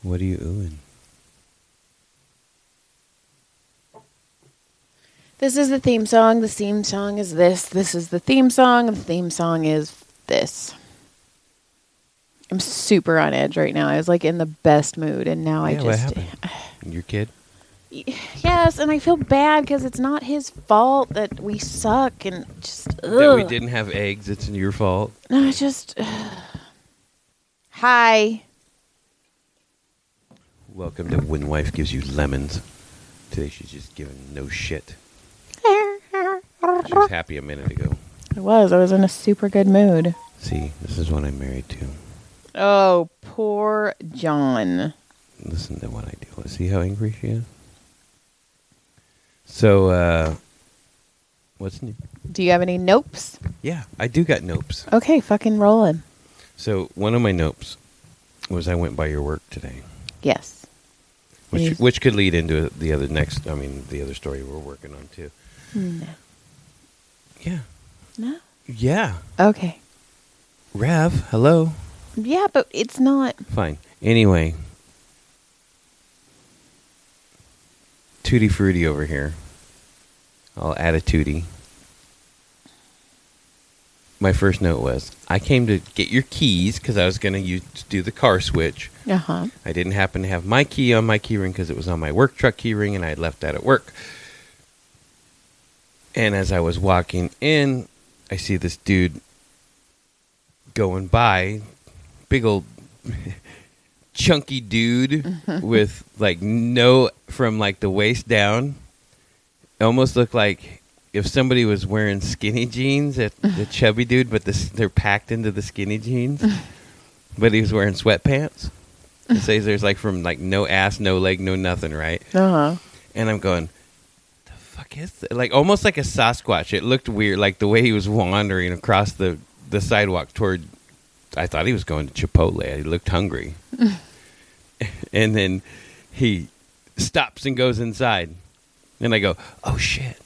What are you oohing? This is the theme song. The theme song is this. This is the theme song. And the theme song is this. I'm super on edge right now. I was like in the best mood, and now I just. What happened? Your kid? Yes, and I feel bad because it's not his fault that we suck and just. Ugh. That we didn't have eggs. It's your fault. No, it's just. Hi. Welcome to When Wife Gives You Lemons. Today she's just giving no shit. She was happy a minute ago. I was in a super good mood. See, this is what I'm married to. Oh, poor John. Listen to what I do. See how angry she is? So, what's new? Do you have any nopes? Yeah, I do got nopes. Okay, fucking rolling. So, one of my nopes was I went by your work today. Yes. Which could lead into the other story we're working on too. No. Yeah. No? Yeah. Okay. Rev, hello. Yeah, but it's not. Fine. Anyway. Tutti Frutti over here. I'll add a Tutti. My first note was, I came to get your keys because I was going to do the car switch. Uh-huh. I didn't happen to have my key on my key ring because it was on my work truck key ring and I had left that at work. And as I was walking in, I see this dude going by, big old chunky dude with like from like the waist down. It almost looked like if somebody was wearing skinny jeans, the chubby dude, but they're packed into the skinny jeans, but he was wearing sweatpants. It says there's like from like no ass, no leg, no nothing, right? Uh-huh. And I'm going, the fuck is that? Like almost like a Sasquatch. It looked weird, like the way he was wandering across the sidewalk toward. I thought he was going to Chipotle. He looked hungry. And then he stops and goes inside. And I go, oh shit.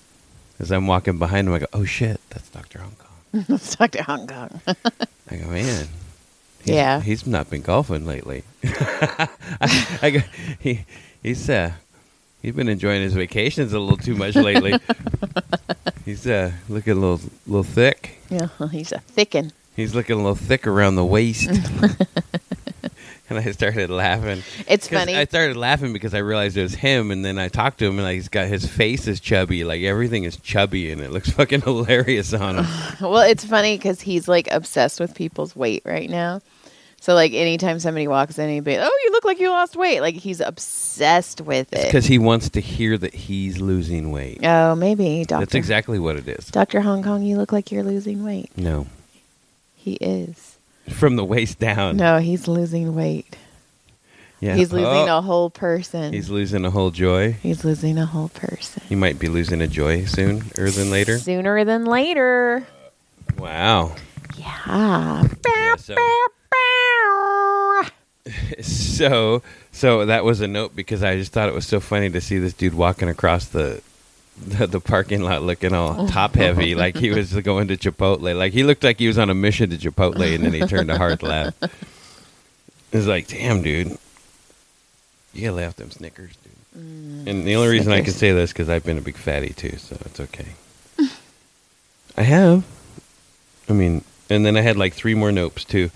As I'm walking behind him, I go, oh shit, that's Dr. Hong Kong. Let's talk to Hong Kong. I go, man. He's not been golfing lately. I go, he's been enjoying his vacations a little too much lately. He's looking a little thick. Yeah, he's a thickin'. He's looking a little thick around the waist. And I started laughing. It's funny. I started laughing because I realized it was him, and then I talked to him, and he's got his face is chubby, like everything is chubby, and it looks fucking hilarious on him. Well, it's funny because he's like obsessed with people's weight right now. So like anytime somebody walks in, he'd be, oh, you look like you lost weight. Like he's obsessed with it. Because he wants to hear that he's losing weight. Oh, maybe, Doctor. That's exactly what it is. Dr. Hong Kong, you look like you're losing weight. No. He is. From the waist down. No, he's losing weight. Yeah. He's losing a whole person. He's losing a whole joy. He's losing a whole person. He might be losing a joy sooner than later. Sooner than later. Wow. Yeah. So that was a note because I just thought it was so funny to see this dude walking across the parking lot looking all top heavy, like he was going to Chipotle. Like he looked like he was on a mission to Chipotle, and then he turned a hard left. It's like, damn, dude, you gotta lay off them Snickers, dude. And the only reason I can say this because I've been a big fatty too, so it's okay. I have. I mean, and then I had like 3 more nopes too.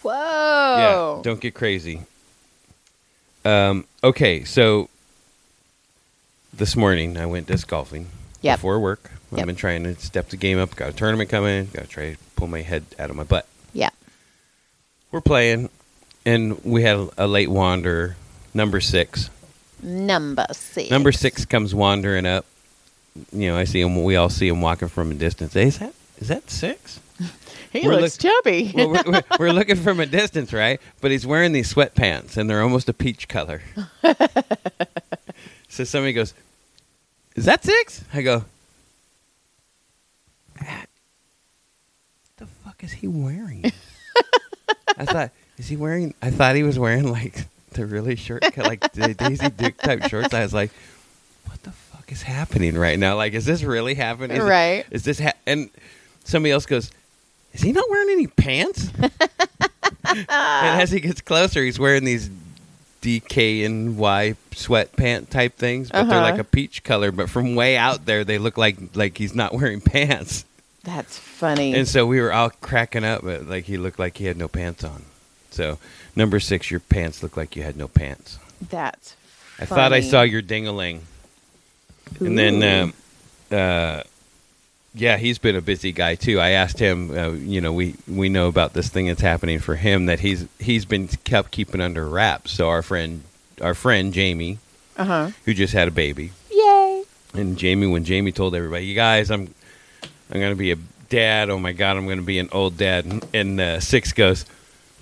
Whoa. Yeah, don't get crazy. Okay, so this morning I went disc golfing before work. I've been trying to step the game up. Got a tournament coming. Got to try to pull my head out of my butt. Yeah. We're playing, and we had a late wanderer, number 6. Number 6. Number 6 comes wandering up. You know, I see him. We all see him walking from a distance. Hey, is that 6? He looks chubby. Well, we're looking from a distance, right? But he's wearing these sweatpants, and they're almost a peach color. So somebody goes, is that 6? I go, what the fuck is he wearing? I thought he was wearing like the really short, like the Daisy Duke type shorts. I was like, what the fuck is happening right now? Like, is this really happening? Right. Is this and somebody else goes, is he not wearing any pants? And as he gets closer, he's wearing these DKNY sweatpant type things, but they're like a peach color. But from way out there, they look like he's not wearing pants. That's funny. And so we were all cracking up, but like he looked like he had no pants on. So number 6, your pants look like you had no pants. That's I funny. thought I saw your ding-a-ling. And then, yeah, he's been a busy guy too. I asked him, we know about this thing that's happening for him that he's been kept keeping under wraps. So our friend Jamie, who just had a baby, yay! and when Jamie told everybody, you guys, I'm gonna be a dad. Oh my God, I'm gonna be an old dad. And 6 goes,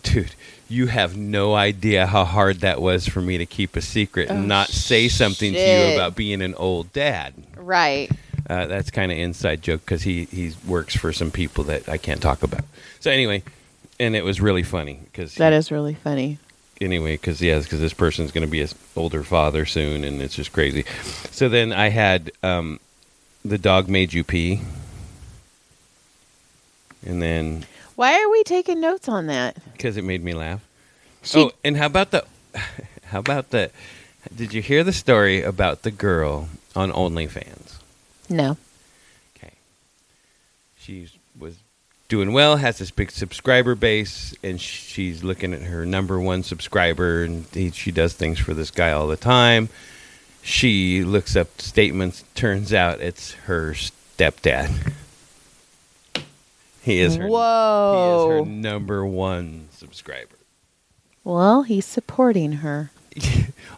dude, you have no idea how hard that was for me to keep a secret and not say something to you about being an old dad. Right. That's kind of inside joke because he works for some people that I can't talk about. So anyway, and it was really funny because that is really funny. Anyway, because this person's going to be an older father soon, and it's just crazy. So then I had the dog made you pee, and then why are we taking notes on that? Because it made me laugh. And how about the? Did you hear the story about the girl on OnlyFans? No. Okay. She was doing well, has this big subscriber base, and she's looking at her number 1 subscriber, and she does things for this guy all the time. She looks up statements. Turns out it's her stepdad. He is her. Whoa. He is her number 1 subscriber. Well, he's supporting her.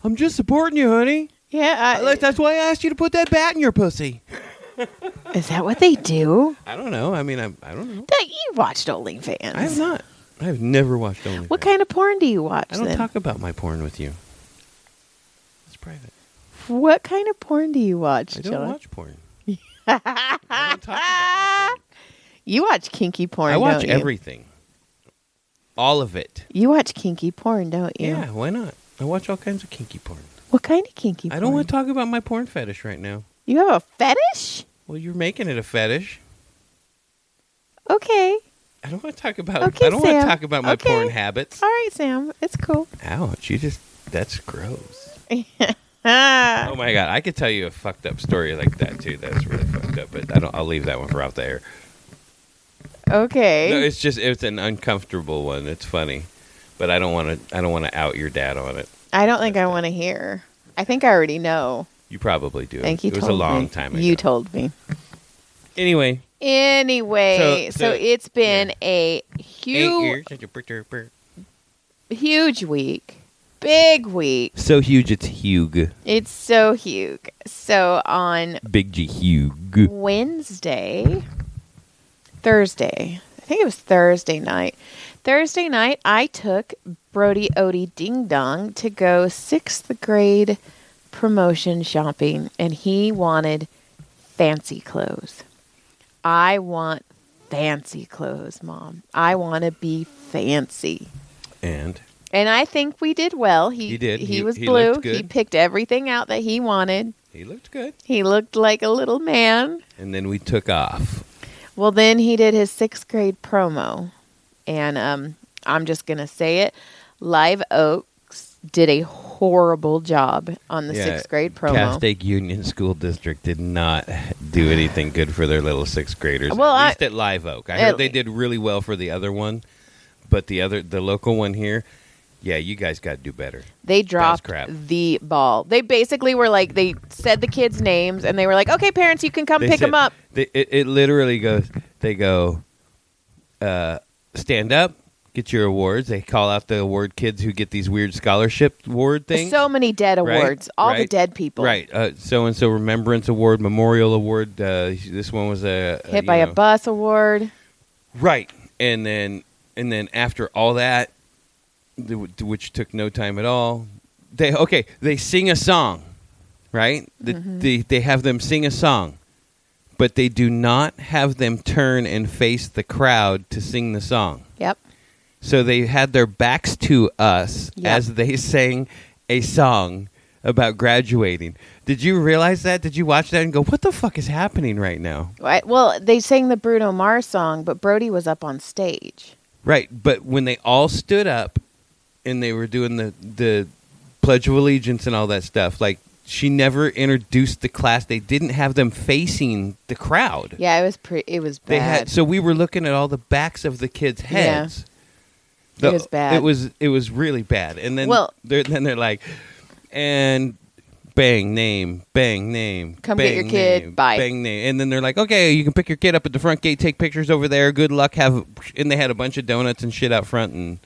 I'm just supporting you, honey. Yeah, that's why I asked you to put that bat in your pussy. Is that what they do? I don't know. I mean, I don't know. You watched OnlyFans. I have not. I have never watched OnlyFans. What kind of porn do you watch? I don't then? talk about my porn with you. It's private. What kind of porn do you watch, I don't John? watch porn. I don't talk about my porn. You watch kinky porn, I watch don't you? everything. All of it. You watch kinky porn, don't you? Yeah, why not? I watch all kinds of kinky porn. What kind of kinky porn? I don't want to talk about my porn fetish right now. You have a fetish? Well, you're making it a fetish. Okay. I don't want to talk about. Okay, I don't want Sam. to talk about my Okay. porn habits. All right, Sam. It's cool. Ouch! That's gross. Oh my God! I could tell you a fucked up story like that too. That's really fucked up, but I'll leave that one for out there. Okay. No, it's an uncomfortable one. It's funny, but I don't want to out your dad on it. I don't think I want to hear. I think I already know. You probably do. Thank you. It was a long time ago. You told me. Anyway, so it's been a 8 huge, years. huge week. Big week. So huge, it's huge. It's so huge. So on Big G huge. Thursday, I think it was Thursday night. I took Brody Odie Ding Dong to go 6th grade promotion shopping, and he wanted fancy clothes. I want fancy clothes, Mom. I want to be fancy. And I think we did well. He did. He was he blue. looked good. He picked everything out that he wanted. He looked good. He looked like a little man. And then we took off. Well, then he did his 6th grade promo. And I'm just going to say it. Live Oaks did a horrible job on the 6th grade promo. Castaic Union School District did not do anything good for their little 6th graders. Well, at least at Live Oak. I heard they did really well for the other one. But the local one here, yeah, you guys got to do better. They dropped the ball. They basically were like, they said the kids' names, and they were like, okay, parents, you can come pick them up. It literally goes, they go, stand up, get your awards. They call out the award kids who get these weird scholarship award things. So many dead awards. All the dead people. Right. So-and-so Remembrance Award, Memorial Award. This one was a hit by a bus award. Right. And then after all that, which took no time at all, they sing a song, right? They have them sing a song, but they do not have them turn and face the crowd to sing the song. Yep. So they had their backs to us as they sang a song about graduating. Did you realize that? Did you watch that and go, what the fuck is happening right now? Right. Well, they sang the Bruno Mars song, but Brody was up on stage. Right, but when they all stood up and they were doing the Pledge of Allegiance and all that stuff. Like, she never introduced the class. They didn't have them facing the crowd. Yeah, it was bad. So we were looking at all the backs of the kids' heads. It was bad. It was really bad. And then they're like, and bang name. Come bang, get your kid. Name, Bye. Bang name. And then they're like, okay, you can pick your kid up at the front gate, take pictures over there. Good luck. And they had a bunch of donuts and shit out front, and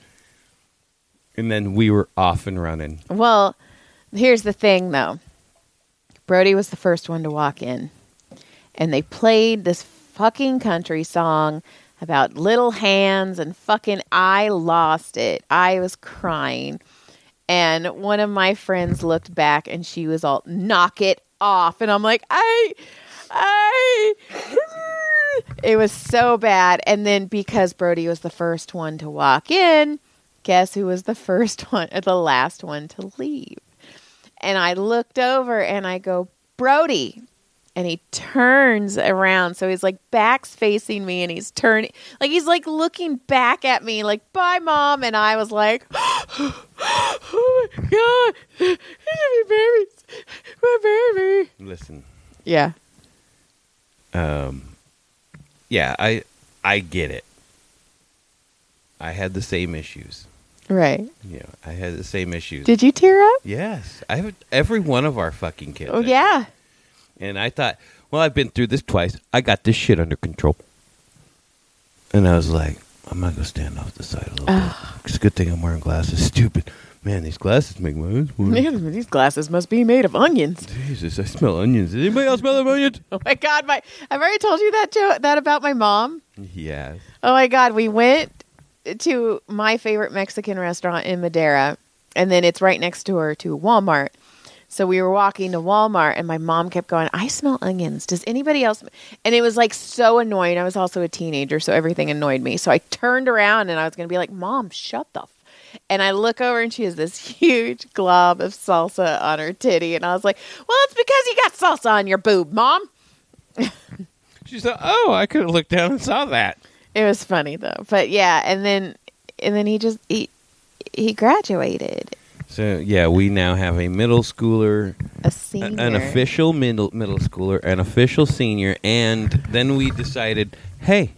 then we were off and running. Well, here's the thing, though. Brody was the first one to walk in, and they played this fucking country song about little hands, and fucking I lost it. I was crying, and one of my friends looked back, and she was all, knock it off, and I'm like, it was so bad. And then because Brody was the first one to walk in, guess who was the last one to leave? And I looked over and I go, Brody. And he turns around. So he's like back's facing me, and he's turning, like he's like looking back at me like, bye, Mom. And I was like, oh my God, my baby. Listen. Yeah. Yeah, I get it. I had the same issues. Right. Yeah, I had the same issues. Did you tear up? Yes. I have every one of our fucking kids. Oh, yeah. And I thought, well, I've been through this twice. I got this shit under control. And I was like, I'm not going to stand off the side a little bit. It's a good thing I'm wearing glasses. Stupid. Man, these glasses make my eyes water. These glasses must be made of onions. Jesus, I smell onions. Does anybody else smell onions? Oh, my God. I've already told you that about my mom. Yes. Oh, my God. We went to my favorite Mexican restaurant in Madera, and then it's right next door to Walmart. So we were walking to Walmart, and my mom kept going, I smell onions. Does anybody else? And it was like so annoying. I was also a teenager, so everything annoyed me. So I turned around, and I was going to be like, Mom, shut the f-. And I look over, and she has this huge glob of salsa on her titty. And I was like, well, it's because you got salsa on your boob, Mom. She said, oh, I could have looked down and saw that. It was funny, though. But, yeah, and then he graduated. So, yeah, we now have a middle schooler, a senior, an official middle schooler, an official senior, and then we decided, hey,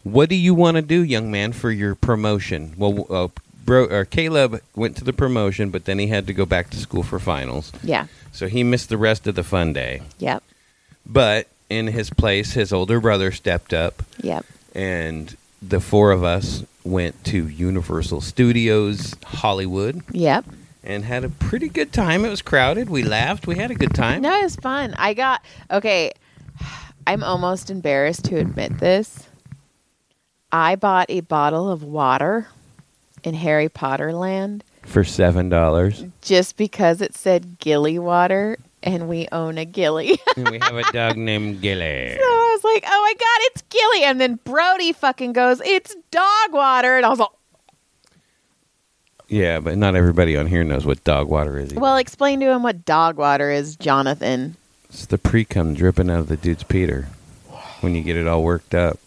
what do you want to do, young man, for your promotion? Well, Caleb went to the promotion, but then he had to go back to school for finals. Yeah. So he missed the rest of the fun day. Yep. But in his place, his older brother stepped up. Yep. And the four of us went to Universal Studios Hollywood. Yep. And had a pretty good time. It was crowded. We laughed. We had a good time. No, it was fun. I'm almost embarrassed to admit this. I bought a bottle of water in Harry Potter Land. For $7. Just because it said Gilly water, and we own a Gilly. And we have a dog named Gilly. So I was like, oh my God, it's Gilly. And then Brody fucking goes, it's dog water. And I was like, yeah, but not everybody on here knows what dog water is either. well, explain to him what dog water is, Jonathan. It's the pre-cum dripping out of the dude's peter when you get it all worked up.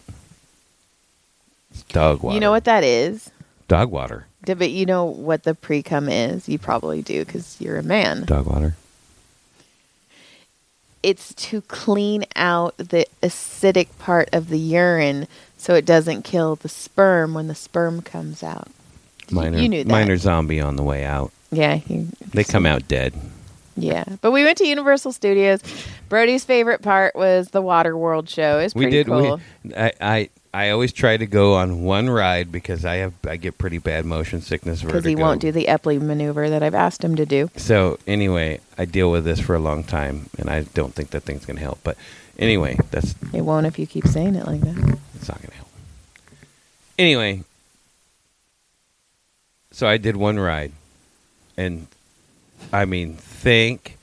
It's dog water. You know what that is? Dog water. But you know what the pre-cum is? You probably do because you're a man. Dog water. It's to clean out the acidic part of the urine so it doesn't kill the sperm when the sperm comes out. You knew that. Minor zombie on the way out. Yeah. They come out dead. Yeah. But we went to Universal Studios. Brody's favorite part was the Water World show. It's pretty cool. I always try to go on one ride because I get pretty bad motion sickness, vertigo. Because he won't do the Epley maneuver that I've asked him to do. So anyway, I deal with this for a long time, and I don't think that thing's going to help. But anyway, it won't if you keep saying it like that. It's not going to help. Anyway, so I did one ride, and I mean, thank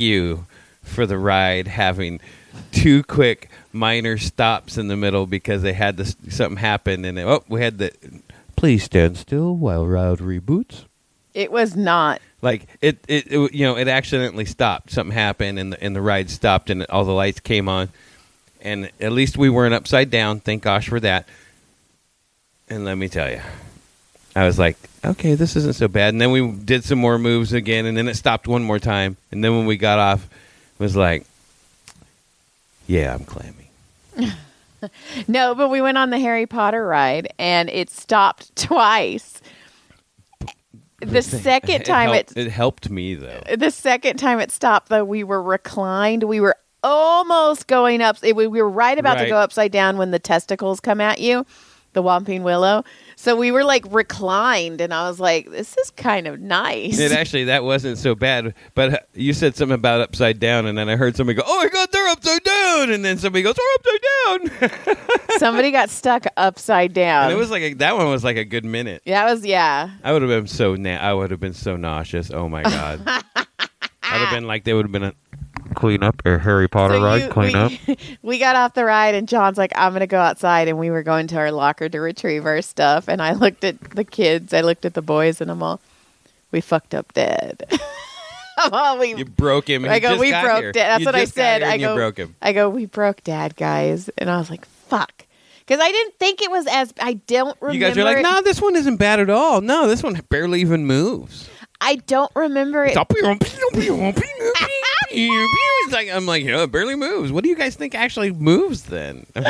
you for the ride having two quick minor stops in the middle because they had something happen, and we had the please stand still while route reboots. It was not like it accidentally stopped. Something happened, and the ride stopped, and all the lights came on, and at least we weren't upside down. Thank gosh for that. And let me tell you, I was like, okay, this isn't so bad. And then we did some more moves again, and then it stopped one more time. And then when we got off, it was like, yeah, I'm clammy. No, but we went on the Harry Potter ride, and it stopped twice. The second time it helped me though. The second time it stopped, though, we were reclined. We were almost going up. We were right about to go upside down when the testicles come at you, the Whomping Willow. So we were like reclined, and I was like, this is kind of nice. That wasn't so bad. But you said something about upside down, and then I heard somebody go, oh my God, they're upside down. And then somebody goes, we're upside down. Somebody got stuck upside down. And it was like, that one was like a good minute. Yeah. I would have been I would have been so nauseous. Oh my God. I'd have been like, they would have been clean up or Harry Potter ride, clean up. We got off the ride, and John's like, I'm going to go outside. And we were going to our locker to retrieve our stuff. And I looked at the kids. I looked at the boys, and I'm all, we fucked up Dad. You broke him. I go, we broke Dad. That's what I said. I go, you broke him. I go, we broke Dad, guys. And I was like, fuck. Because I didn't think it was I don't remember. You guys are like, no, this one isn't bad at all. No, this one barely even moves. I don't remember it. It's like, I'm like, it barely moves. What do you guys think actually moves then? I mean,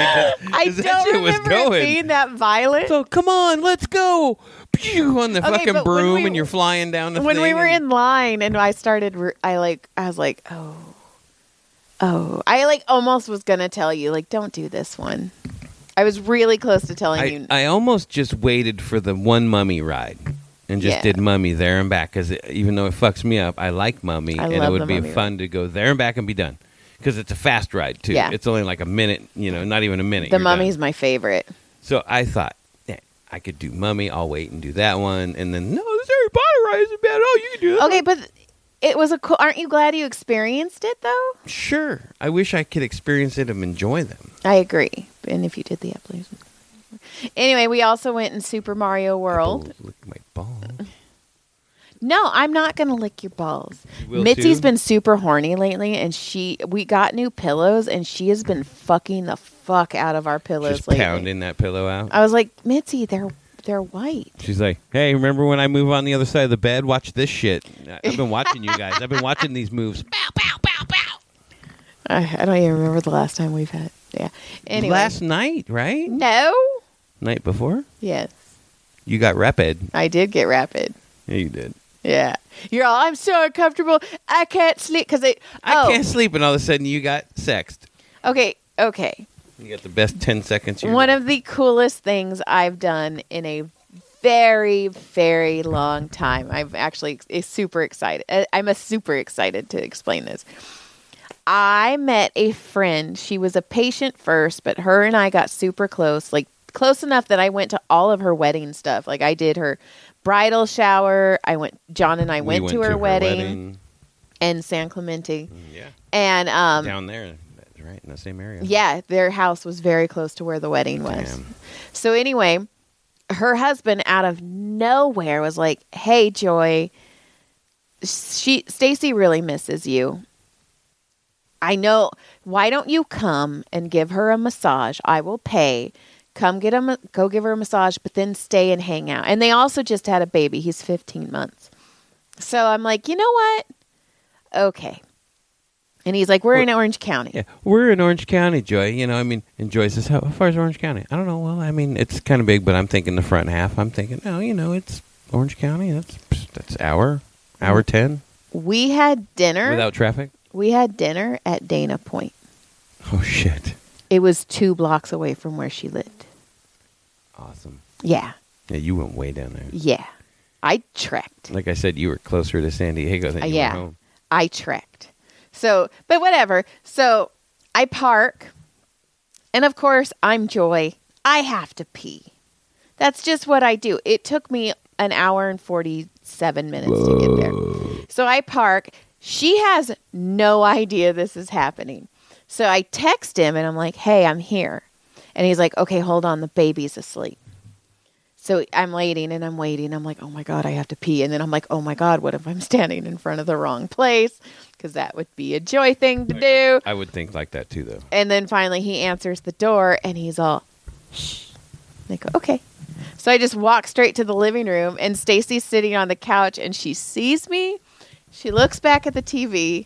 I don't remember it being that violent. So come on, let's go. On the fucking broom, and you're flying down the when thing. When we were in line, and I started, I was like, oh. I like almost was going to tell you, like, don't do this one. I was really close to telling you. I almost just waited for the one Mummy ride. And just did Mummy there and back, because even though it fucks me up, I like Mummy, and it would be fun to go there and back and be done. Because it's a fast ride, too. Yeah. It's only like a minute, not even a minute. The Mummy's my favorite. So I thought, I could do Mummy, I'll wait and do that one, and then, no, this Harry Potter ride isn't bad at all, you can do that. Okay, but it was aren't you glad you experienced it, though? Sure. I wish I could experience it and enjoy them. I agree. And if you did the please. Anyway, we also went in Super Mario World. Lick my balls. No, I'm not going to lick your balls. Mitzi's been super horny lately, and we got new pillows, and she has been fucking the fuck out of our pillows Just lately. Pounding that pillow out. I was like, Mitzi, they're white. She's like, hey, remember when I move on the other side of the bed? Watch this shit. I've been watching you guys. I've been watching these moves. Bow, bow, bow, bow. I don't even remember the last time we've had. Yeah. Anyway. Last night, right? No. Night before? Yes. You got rapid. I did get rapid. Yeah, you did. Yeah. You're all, I'm so uncomfortable. I can't sleep because I can't sleep, and all of a sudden you got sexed. Okay. You got the best 10 seconds. One of the coolest things I've done in a very, very long time. I'm actually super excited. I'm super excited to explain this. I met a friend. She was a patient first, but her and I got super close, like close enough that I went to all of her wedding stuff. Like I did her bridal shower. John and I went to her wedding in San Clemente. Yeah. And down there, right in the same area. Yeah, their house was very close to where the wedding was. Damn. So anyway, her husband out of nowhere was like, "Hey, Joy, Stacy really misses you. I know. Why don't you come and give her a massage? I will pay. Come go give her a massage, but then stay and hang out." And they also just had a baby. He's 15 months. So I'm like, you know what? Okay. And he's like, we're in Orange County. Yeah, we're in Orange County, Joy. And Joy says, how far is Orange County? I don't know. Well, I mean, it's kind of big, but I'm thinking the front half. I'm thinking, it's Orange County. That's hour 10. We had dinner. Without traffic? We had dinner at Dana Point. Oh, shit. It was 2 blocks away from where she lived. Awesome. Yeah. Yeah, you went way down there. Yeah. I trekked. Like I said, you were closer to San Diego than you were home. I trekked. So, but whatever. So I park. And of course, I'm Joy. I have to pee. That's just what I do. It took me an hour and 47 minutes to get there. So I park. She has no idea this is happening. So I text him and I'm like, hey, I'm here. And he's like, okay, hold on. The baby's asleep. So I'm waiting and I'm waiting. I'm like, oh my God, I have to pee. And then I'm like, oh my God, what if I'm standing in front of the wrong place? Because that would be a Joy thing to do. I would think like that too, though. And then finally he answers the door and he's all, shh. And I go, okay. So I just walk straight to the living room, and Stacy's sitting on the couch, and she sees me. She looks back at the TV,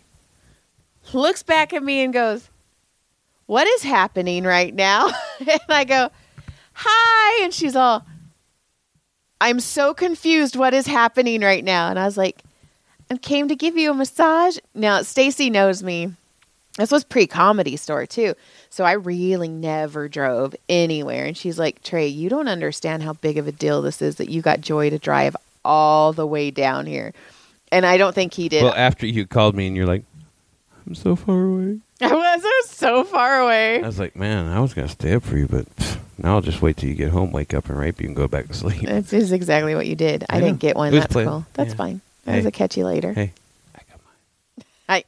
looks back at me, and goes, "What is happening right now?" And I go, "Hi." And she's all, "I'm so confused. What is happening right now?" And I was like, "I came to give you a massage." Now, Stacy knows me. This was pre-Comedy Store, too. So I really never drove anywhere. And she's like, "Trey, you don't understand how big of a deal this is that you got Joy to drive all the way down here." And I don't think he did. Well, after you called me and you're like, "I'm so far away." I was so far away. I was like, man, I was going to stay up for you, but now I'll just wait till you get home, wake up and rape you and go back to sleep. That's is exactly what you did. I know. didn't get one. It was That's planned. cool. That's Yeah. fine. That Hey. was a catchy later. Hey, I got mine.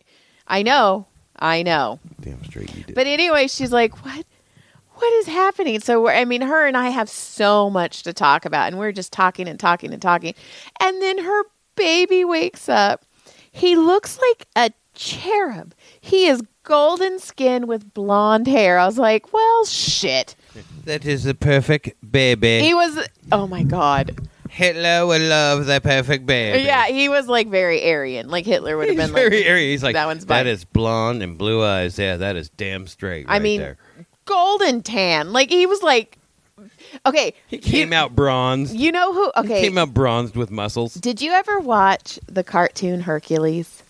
I know. Damn straight you did. But anyway, she's like, what is happening? So, her and I have so much to talk about, and we're just talking and talking and talking. And then her baby wakes up. He looks like a cherub. He is golden skin with blonde hair. I was like, well, shit. That is the perfect baby. He was, oh my God. Hitler would love the perfect baby. Yeah, he was like very Aryan. Like Hitler would have He's been very like, airy. He's like, that one's that fine. is blonde and blue eyes. Yeah, that is damn straight. I mean, there. golden tan. Like he was like, okay. He came out bronzed. You know who? Okay. He came out bronzed with muscles. Did you ever watch the cartoon Hercules?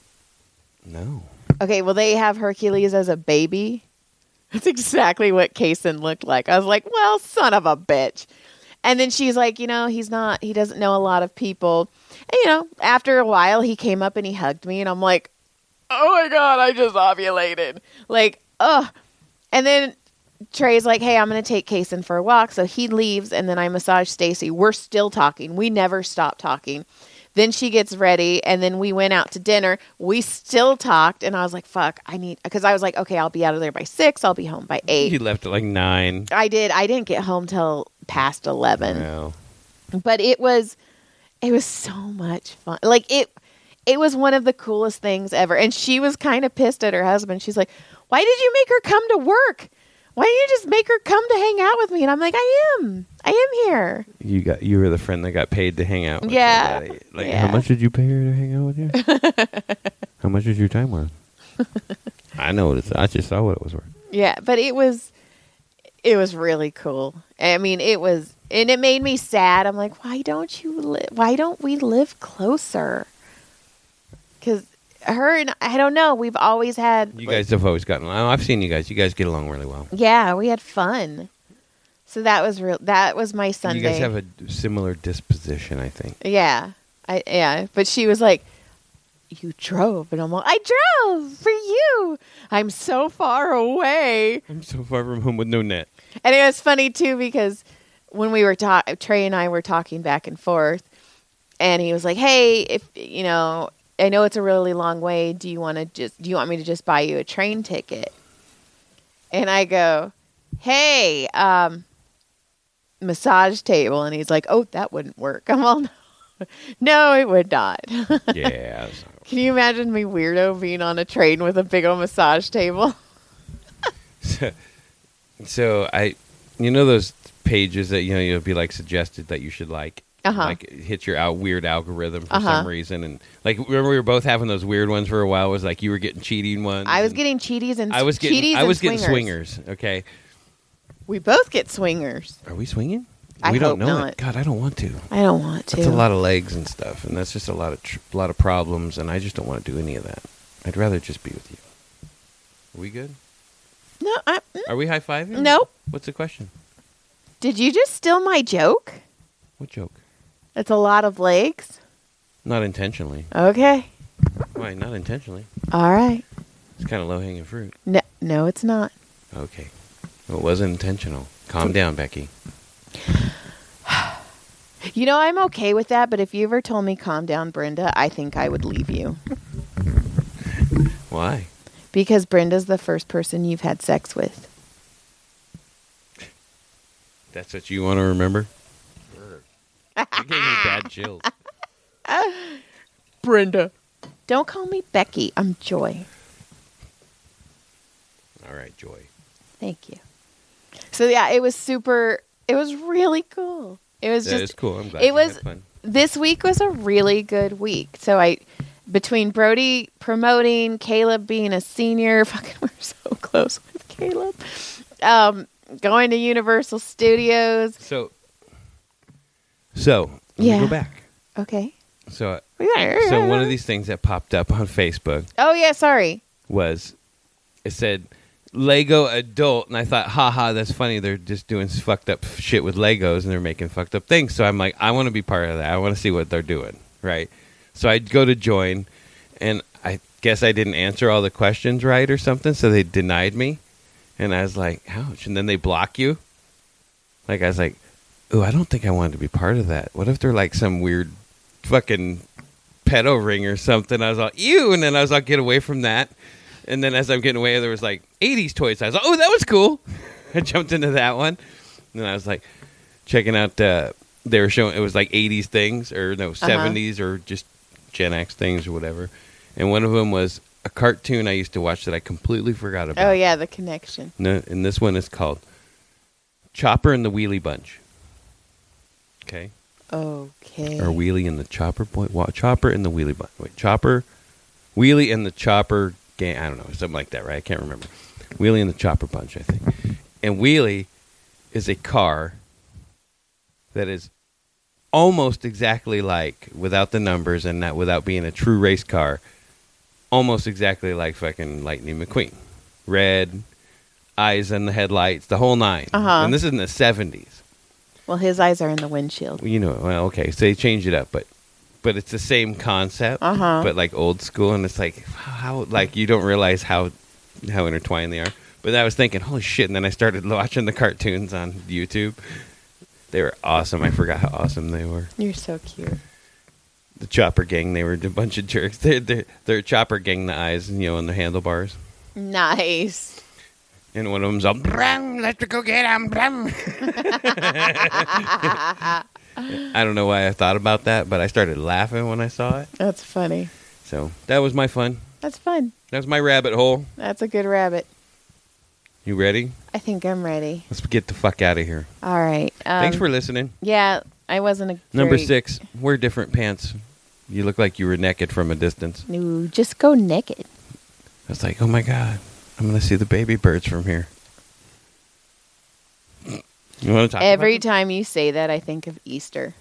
No. Okay, well, they have Hercules as a baby. That's exactly what Kaysen looked like. I was like, well, son of a bitch. And then she's like, he doesn't know a lot of people. And, after a while, he came up and he hugged me. And I'm like, oh, my God, I just ovulated. Like, ugh. And then Trey's like, hey, I'm going to take Kaysen for a walk. So he leaves, and then I massage Stacy. We're still talking. We never stop talking. Then she gets ready, and then we went out to dinner. We still talked, and I was like, fuck, because I was like, okay, I'll be out of there by 6. I'll be home by 8. He left at like 9. I did. I didn't get home till past 11. Wow. But it was so much fun. Like, it was one of the coolest things ever. And she was kind of pissed at her husband. She's like, why did you make her come to work? Why didn't you just make her come to hang out with me? And I'm like, I am here. You were the friend that got paid to hang out with Yeah. somebody. Like, Yeah. how much did you pay her to hang out with you? How much is your time worth? I know it is. I just saw what it was worth. Yeah, but it was really cool. I mean, and it made me sad. I'm like, why don't we live closer? Because her and I don't know. We've always had. You guys have always gotten along. I've seen you guys. You guys get along really well. Yeah, we had fun. So that was real. That was my Sunday. You guys have a similar disposition, I think. Yeah, But she was like, "You drove," and I'm like, "I drove for you. I'm so far away." I'm so far from home with no net. And it was funny too because when we were Trey and I were talking back and forth, and he was like, "Hey, if I know it's a really long way. Do you want me to just buy you a train ticket?" And I go, "Hey, massage table." And he's like, "Oh, that wouldn't work." I'm all, no, it would not. Yeah. Can you imagine me weirdo being on a train with a big old massage table? So those pages that you'll be like suggested that you should like. Uh-huh. Like it hits your weird algorithm for Uh-huh. some reason, and like remember we were both having those weird ones for a while. It was like you were getting cheating ones. I was and getting cheaties and I was getting cheaties I was and getting swingers. Okay, We both get swingers. are we swinging? I we hope don't know not. it. God, I don't want to. I don't want to. That's a lot of legs and stuff, and that's just a lot of problems, and I just don't want to do any of that. I'd rather just be with you. Are we good? No, Are we high fiving? Nope. What's the question? Did you just steal my joke? What joke? It's a lot of legs. Not intentionally. Okay. Why? Not intentionally. All right. It's kind of low hanging fruit. No, it's not. Okay. Well, it wasn't intentional. Calm down, Becky. I'm okay with that, but if you ever told me calm down, Brenda, I think I would leave you. Why? Because Brenda's the first person you've had sex with. That's what you want to remember? You gave me bad chills. Brenda. Don't call me Becky. I'm Joy. All right, Joy. Thank you. So, yeah, it was really cool. It was That just is cool. I'm glad it you was had fun. this week was a really good week. So between Brody promoting, Caleb being a senior, fucking we're so close with Caleb. Going to Universal Studios. So let Yeah. me go back. Okay. So one of these things that popped up on Facebook Oh yeah, sorry. was, it said Lego adult, and I thought, haha, that's funny. They're just doing fucked up shit with Legos, and they're making fucked up things. So I'm like, I want to be part of that. I want to see what they're doing, right? So I go to join, and I guess I didn't answer all the questions right or something, so they denied me. And I was like, ouch. And then they block you. Like, I was like, ooh, I don't think I wanted to be part of that. What if they're like some weird fucking pedo ring or something? I was like, ew. And then I was like, get away from that. And then as I'm getting away, there was like 80s toys. I was like, oh, that was cool. I jumped into that one. And then I was like checking out, they were showing, it was like 80s things or no, 70s or just Gen X things or whatever. And one of them was a cartoon I used to watch that I completely forgot about. Oh yeah, The Connection. No, and this one is called Chopper and the Wheelie Bunch. Okay. Okay. Or Wheelie and the Chopper Boy. Chopper and the Wheelie Bunch. Wait, Chopper, Wheelie and the Chopper Gang. I don't know, something like that, right? I can't remember. Wheelie and the Chopper Bunch, I think. And Wheelie is a car that is almost exactly like, without the numbers and not without being a true race car, almost exactly like fucking Lightning McQueen. Red, eyes in the headlights, the whole nine. And this is in the 70s. Well, his eyes are in the windshield. You know, well, okay, so they changed it up, but it's the same concept, but like old school, and it's like how like you don't realize how intertwined they are. But I was thinking, holy shit! And then I started watching the cartoons on YouTube. They were awesome. I forgot how awesome they were. You're so cute. The Chopper Gang, they were a bunch of jerks. They're Chopper Gang, the eyes, and on the handlebars. Nice. And one of them's all, brum, let's go get him, brum. I don't know why I thought about that, but I started laughing when I saw it. That's funny. So that was my fun. That's fun. That was my rabbit hole. That's a good rabbit. You ready? I think I'm ready. Let's get the fuck out of here. All right. Thanks for listening. Yeah, I wasn't a Number 6, wear different pants. You look like you were naked from a distance. No, just go naked. I was like, oh my God, I'm going to see the baby birds from here. You want to talk Every about time you say that, I think of Easter.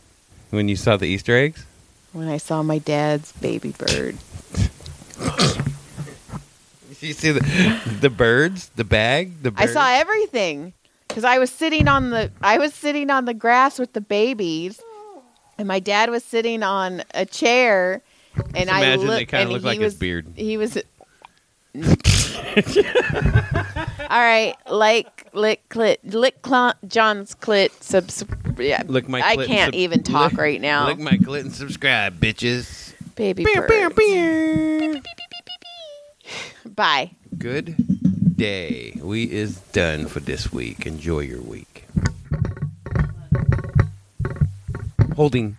when you saw the Easter eggs? When I saw my dad's baby bird. You see the birds, the bag, the birds? I saw everything because I was sitting on the grass with the babies, and my dad was sitting on a chair, and Just I imagine looked. they kind of look like his beard. He was. All right, John's clit. Yeah, Lick my I clit and can't even talk right now. Lick my clit and subscribe, bitches. Baby birds. Bye. Good day. We is done for this week. Enjoy your week. Holding.